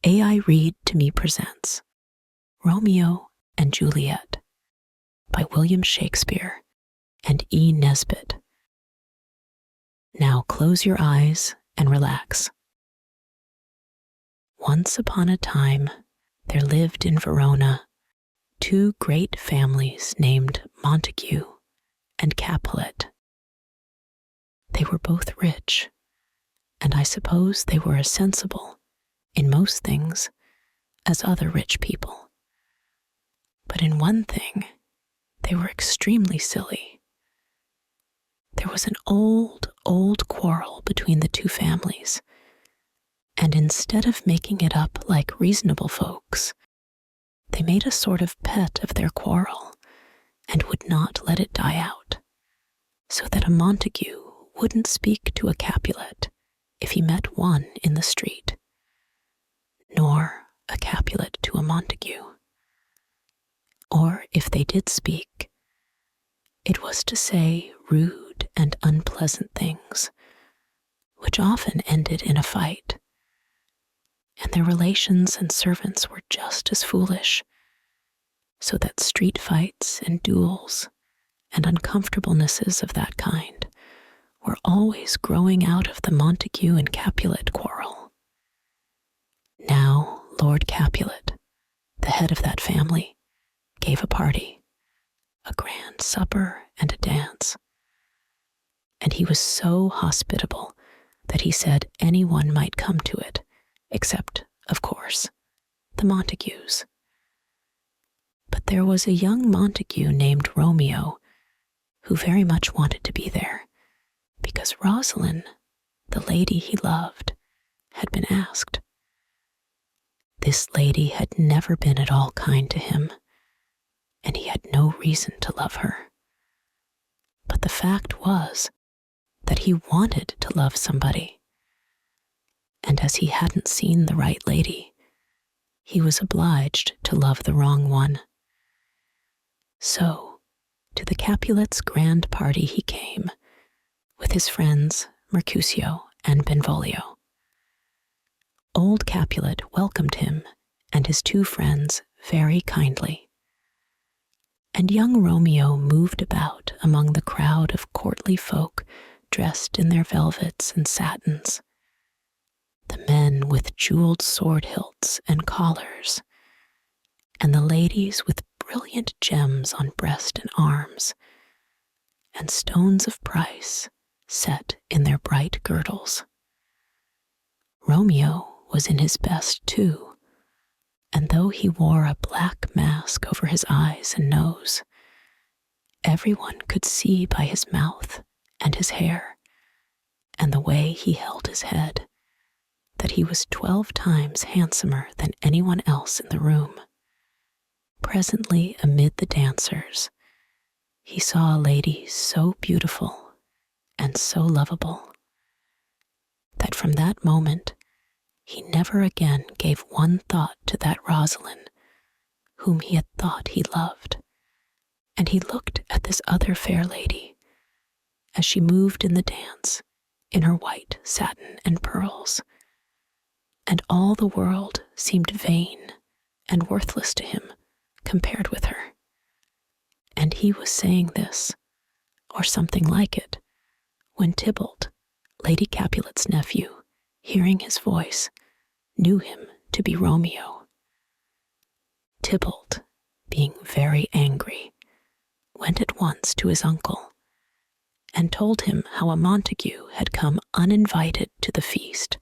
AI Read to Me presents Romeo and Juliet by William Shakespeare and E. Nesbit. Now close your eyes and relax. Once upon a time, there lived in Verona two great families named Montague and Capulet. They were both rich, and I suppose they were as sensible in most things as other rich people. But in one thing, they were extremely silly. There was an old quarrel between the two families, and instead of making it up like reasonable folks, they made a sort of pet of their quarrel and would not let it die out, so that a Montague wouldn't speak to a Capulet if he met one in the street, nor a Capulet to a Montague. Or if they did speak, it was to say rude and unpleasant things, which often ended in a fight. And their relations and servants were just as foolish, so that street fights and duels and uncomfortablenesses of that kind were always growing out of the Montague and Capulet quarrel. Now Lord Capulet, the head of that family, gave a party, a grand supper and a dance. And he was so hospitable that he said anyone might come to it, except, of course, the Montagues. But there was a young Montague named Romeo who very much wanted to be there, because Rosalind, the lady he loved, had been asked. This lady had never been at all kind to him, and he had no reason to love her. But the fact was that he wanted to love somebody, and as he hadn't seen the right lady, he was obliged to love the wrong one. So, to the Capulets' grand party he came, with his friends Mercutio and Benvolio. Old Capulet welcomed him and his two friends very kindly, and young Romeo moved about among the crowd of courtly folk dressed in their velvets and satins, the men with jeweled sword hilts and collars, and the ladies with brilliant gems on breast and arms, and stones of price set in their bright girdles. Romeo was in his best too, and though he wore a black mask over his eyes and nose, everyone could see by his mouth and his hair and the way he held his head that he was 12 times handsomer than anyone else in the room. Presently, amid the dancers, he saw a lady so beautiful and so lovable that from that moment he never again gave one thought to that Rosalind whom he had thought he loved, and he looked at this other fair lady as she moved in the dance in her white satin and pearls, and all the world seemed vain and worthless to him compared with her. And he was saying this, or something like it, when Tybalt, Lady Capulet's nephew, hearing his voice, knew him to be Romeo. Tybalt, being very angry, went at once to his uncle and told him how a Montague had come uninvited to the feast.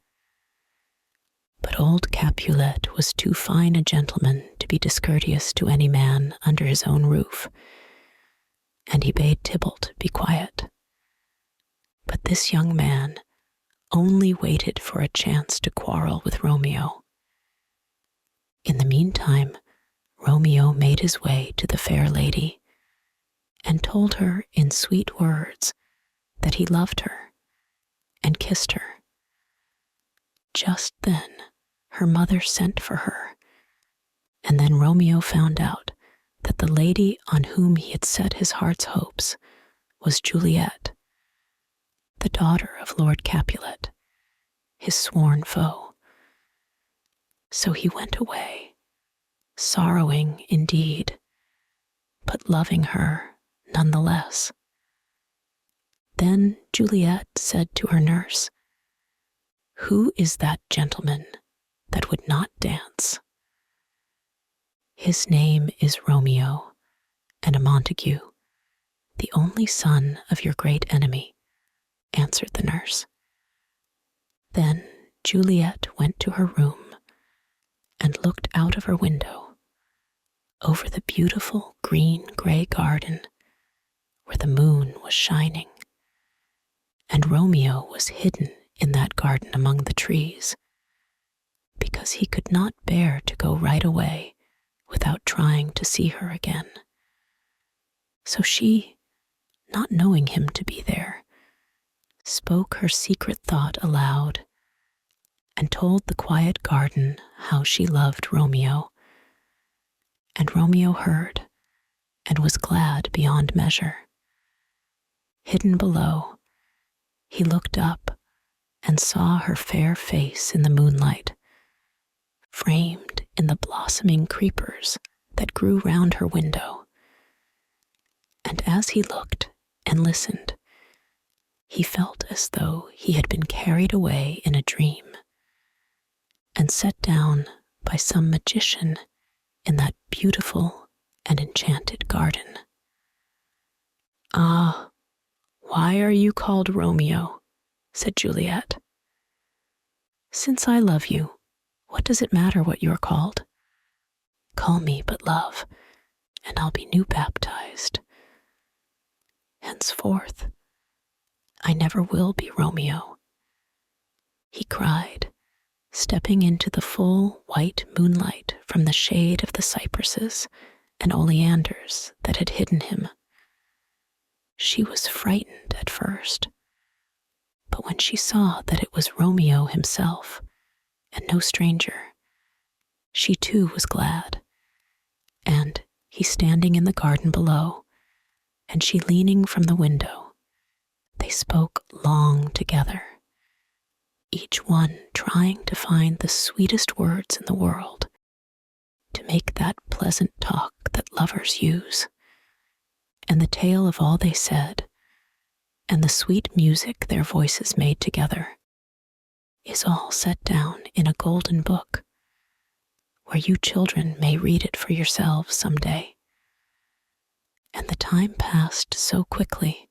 But old Capulet was too fine a gentleman to be discourteous to any man under his own roof, and he bade Tybalt be quiet. But this young man only waited for a chance to quarrel with Romeo. In the meantime, Romeo made his way to the fair lady and told her in sweet words that he loved her and kissed her. Just then, her mother sent for her, and then Romeo found out that the lady on whom he had set his heart's hopes was Juliet, the daughter of Lord Capulet, his sworn foe. So So he went away, sorrowing indeed, but loving her nonetheless. Then Juliet said to her nurse, "Who is that gentleman that would not dance?" "His name is Romeo, and a Montague, the only son of your great enemy," answered the nurse. Then Juliet went to her room and looked out of her window over the beautiful green-gray garden where the moon was shining, and Romeo was hidden in that garden among the trees, because he could not bear to go right away without trying to see her again. So she, not knowing him to be there, spoke her secret thought aloud and told the quiet garden how she loved Romeo. And Romeo heard and was glad beyond measure. Hidden below, he looked up and saw her fair face in the moonlight, framed in the blossoming creepers that grew round her window. And as he looked and listened, he felt as though he had been carried away in a dream and set down by some magician in that beautiful and enchanted garden. "Ah, why are you called Romeo?" said Juliet. "Since I love you, what does it matter what you are called? Call me but love, and I'll be new baptized. Henceforth, I never will be Romeo," he cried, stepping into the full white moonlight from the shade of the cypresses and oleanders that had hidden him. She was frightened at first, but when she saw that it was Romeo himself and no stranger, she too was glad, and he standing in the garden below, and she leaning from the window, they spoke long together, each one trying to find the sweetest words in the world to make that pleasant talk that lovers use. And the tale of all they said, and the sweet music their voices made together, is all set down in a golden book, where you children may read it for yourselves some day. And the time passed so quickly,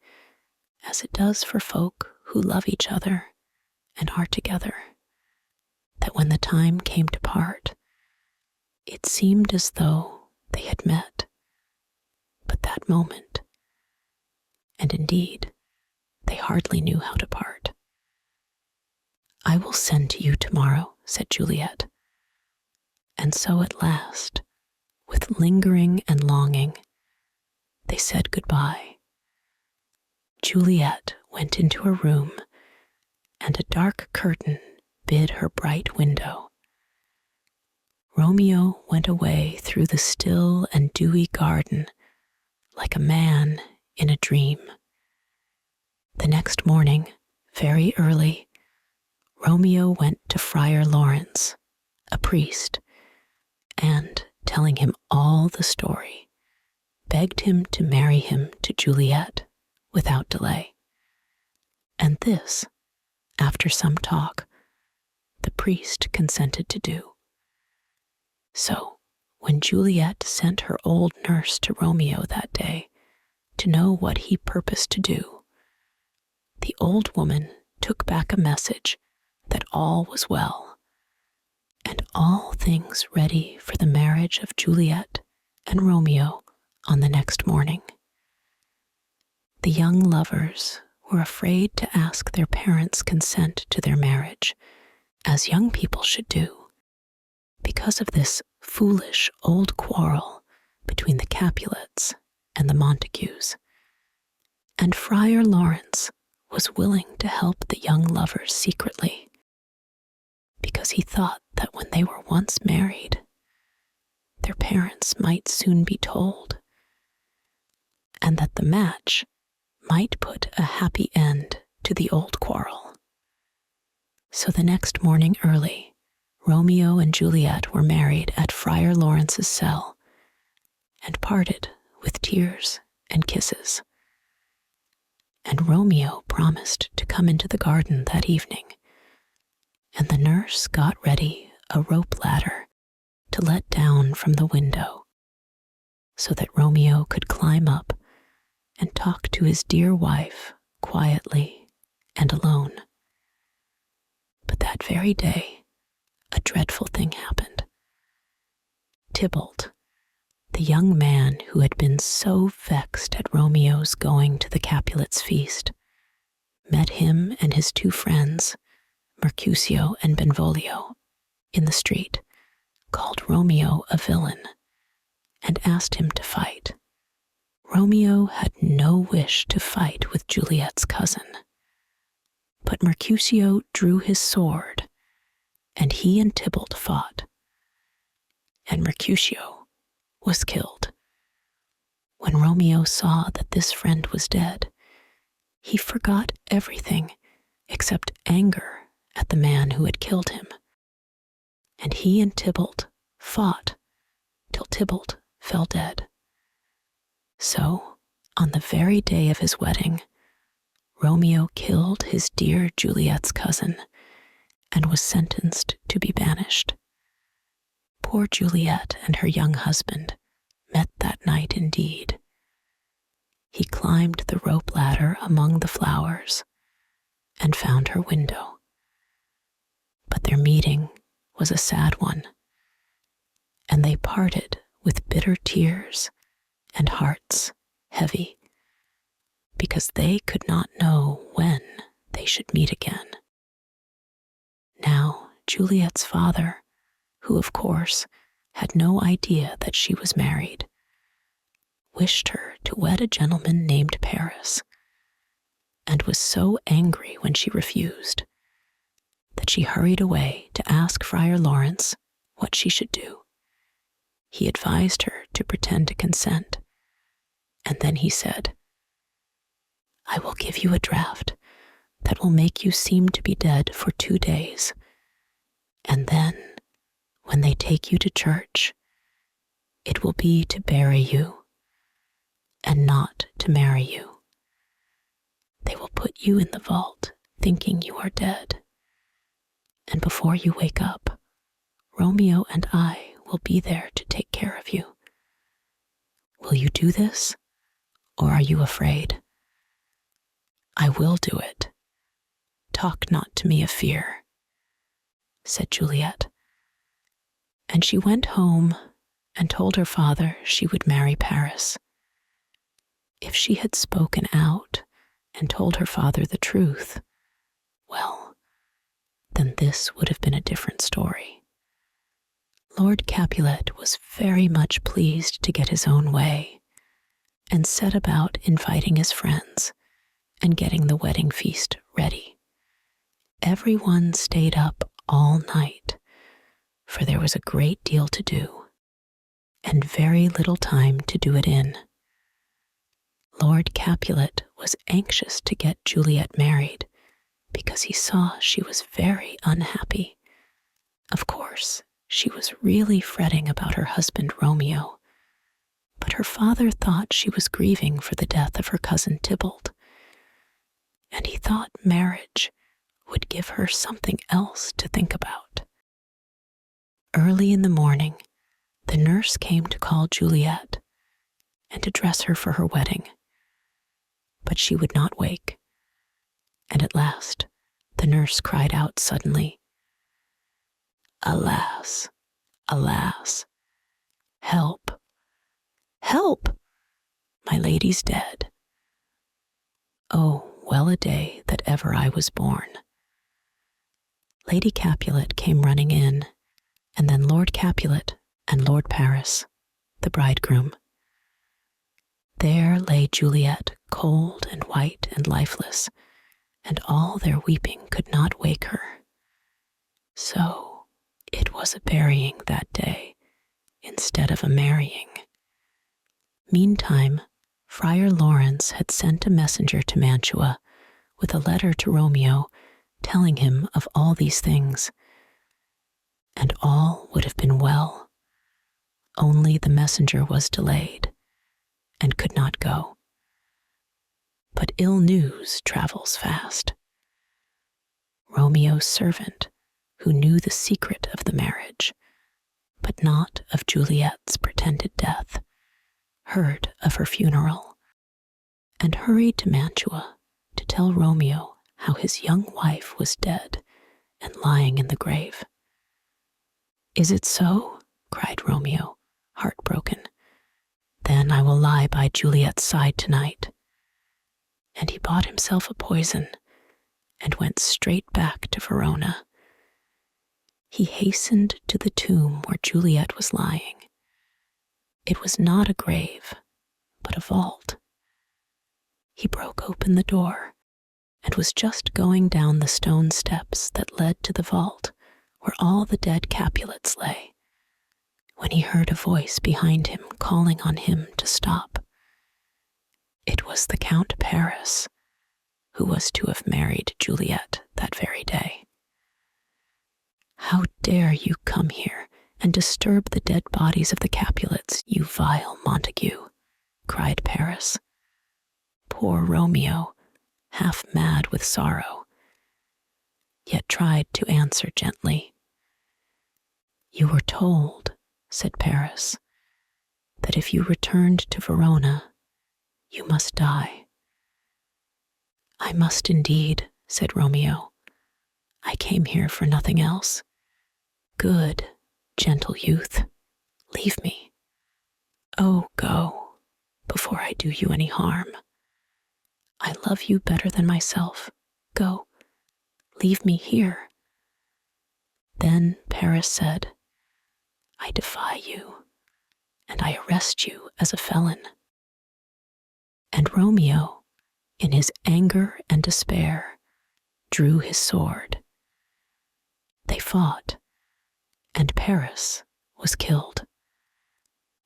as it does for folk who love each other and are together, that when the time came to part, it seemed as though they had met but that moment, and indeed they hardly knew how to part. "I will send to you tomorrow," said Juliet. And so at last, with lingering and longing, they said goodbye. Juliet went into her room, and a dark curtain hid her bright window. Romeo went away through the still and dewy garden like a man in a dream. The next morning, very early, Romeo went to Friar Lawrence, a priest, and, telling him all the story, begged him to marry him to Juliet without delay. And this, after some talk, the priest consented to do. So, when Juliet sent her old nurse to Romeo that day to know what he purposed to do, the old woman took back a message that all was well, and all things ready for the marriage of Juliet and Romeo on the next morning. The young lovers were afraid to ask their parents' consent to their marriage, as young people should do, because of this foolish old quarrel between the Capulets and the Montagues. And Friar Lawrence was willing to help the young lovers secretly, because he thought that when they were once married, their parents might soon be told, and that the match might put a happy end to the old quarrel. So the next morning early, Romeo and Juliet were married at Friar Lawrence's cell and parted with tears and kisses. And Romeo promised to come into the garden that evening, and the nurse got ready a rope ladder to let down from the window so that Romeo could climb up and talk to his dear wife quietly and alone. But that very day, a dreadful thing happened. Tybalt, the young man who had been so vexed at Romeo's going to the Capulets' feast, met him and his two friends, Mercutio and Benvolio, in the street, called Romeo a villain, and asked him to fight. Romeo had no wish to fight with Juliet's cousin, but Mercutio drew his sword, and he and Tybalt fought, and Mercutio was killed. When Romeo saw that this friend was dead, he forgot everything except anger at the man who had killed him, and he and Tybalt fought till Tybalt fell dead. So, on the very day of his wedding, Romeo killed his dear Juliet's cousin and was sentenced to be banished. Poor Juliet and her young husband met that night indeed. He climbed the rope ladder among the flowers and found her window. But their meeting was a sad one, and they parted with bitter tears and hearts heavy, because they could not know when they should meet again. Now, Juliet's father, who of course had no idea that she was married, wished her to wed a gentleman named Paris, and was so angry when she refused that she hurried away to ask Friar Lawrence what she should do. He advised her to pretend to consent, and then he said, "I will give you a draught that will make you seem to be dead for 2 days, and then, when they take you to church, it will be to bury you and not to marry you. They will put you in the vault thinking you are dead, and before you wake up, Romeo and I will be there to take care of you. Will you do this, or are you afraid?" "I will do it. Talk not to me of fear," said Juliet. And she went home and told her father she would marry Paris. If she had spoken out and told her father the truth, well, then this would have been a different story. Lord Capulet was very much pleased to get his own way, and set about inviting his friends and getting the wedding feast ready. Everyone stayed up all night, for there was a great deal to do, and very little time to do it in. Lord Capulet was anxious to get Juliet married, because he saw she was very unhappy. Of course, she was really fretting about her husband Romeo, but her father thought she was grieving for the death of her cousin Tybalt, and he thought marriage would give her something else to think about. Early in the morning, the nurse came to call Juliet and to dress her for her wedding, but she would not wake, and at last the nurse cried out suddenly, "Alas, alas, help, help, my lady's dead. Oh, well a day that ever I was born." Lady Capulet came running in, and then Lord Capulet and Lord Paris, the bridegroom. There lay Juliet, cold and white and lifeless, and all their weeping could not wake her. So it was a burying that day, instead of a marrying. Meantime, Friar Lawrence had sent a messenger to Mantua with a letter to Romeo telling him of all these things. and all would have been well, only the messenger was delayed and could not go. But ill news travels fast. Romeo's servant, who knew the secret of the marriage, but not of Juliet's pretended death, heard of her funeral, and hurried to Mantua to tell Romeo how his young wife was dead and lying in the grave. "Is it so?" cried Romeo, heartbroken. "Then I will lie by Juliet's side tonight." And he bought himself a poison and went straight back to Verona. He hastened to the tomb where Juliet was lying. It was not a grave, but a vault. He broke open the door and was just going down the stone steps that led to the vault where all the dead Capulets lay, when he heard a voice behind him calling on him to stop. It was the Count Paris, who was to have married Juliet that very day. "How dare you come here and disturb the dead bodies of the Capulets, you vile Montague?" cried Paris. Poor Romeo, half mad with sorrow, yet tried to answer gently. "You were told," said Paris, "that if you returned to Verona, you must die." "I must indeed," said Romeo. "I came here for nothing else. Good, gentle youth, leave me. Oh, go, before I do you any harm. I love you better than myself. Go, leave me here." Then Paris said, "I defy you, and I arrest you as a felon." And Romeo, in his anger and despair, drew his sword. They fought, and Paris was killed.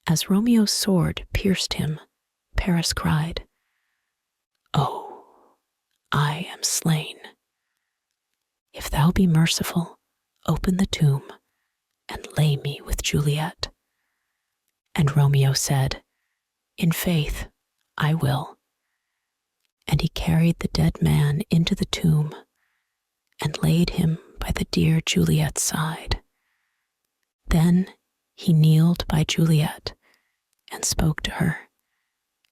As Romeo's sword pierced him, Paris cried, "Oh, I am slain. If thou be merciful, open the tomb and lay me with Juliet." And Romeo said, "In faith, I will." And he carried the dead man into the tomb and laid him by the dear Juliet's side. Then he kneeled by Juliet and spoke to her,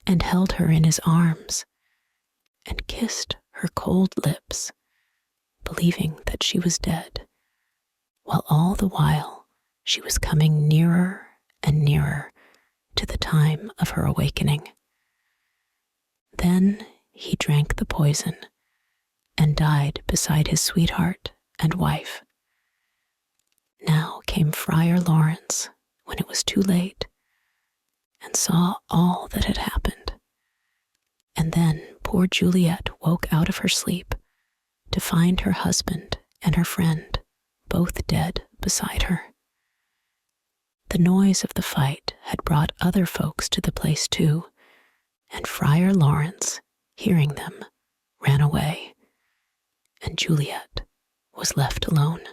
and held her in his arms, and kissed her cold lips, believing that she was dead, while all the while she was coming nearer and nearer to the time of her awakening. Then he drank the poison and died beside his sweetheart and wife. Now came Friar Lawrence, when it was too late, and saw all that had happened. And then poor Juliet woke out of her sleep to find her husband and her friend both dead beside her. The noise of the fight had brought other folks to the place too, and Friar Lawrence, hearing them, ran away, and Juliet was left alone.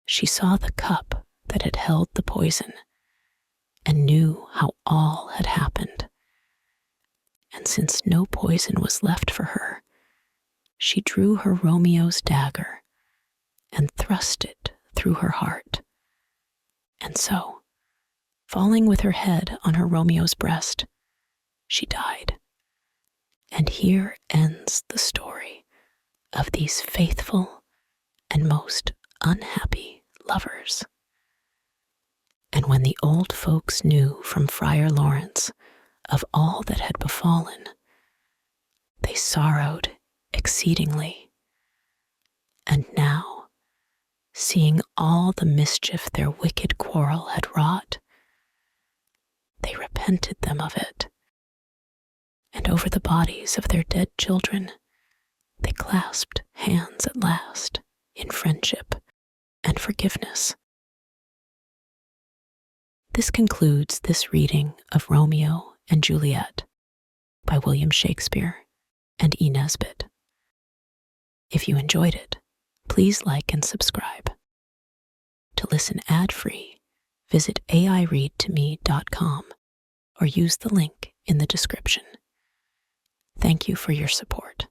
She saw the cup that had held the poison and knew how all had happened. And since no poison was left for her, she drew her Romeo's dagger and thrust it through her heart. And so, falling with her head on her Romeo's breast, she died. And here ends the story of these faithful and most unhappy lovers. And when the old folks knew from Friar Lawrence of all that had befallen, they sorrowed exceedingly. And now, seeing all the mischief their wicked quarrel had wrought, they repented them of it, and over the bodies of their dead children they clasped hands at last in friendship and forgiveness. This concludes this reading of Romeo and Juliet by William Shakespeare and E. Nesbit. If you enjoyed it, please like and subscribe. To listen ad-free, visit aireadtome.com or use the link in the description. Thank you for your support.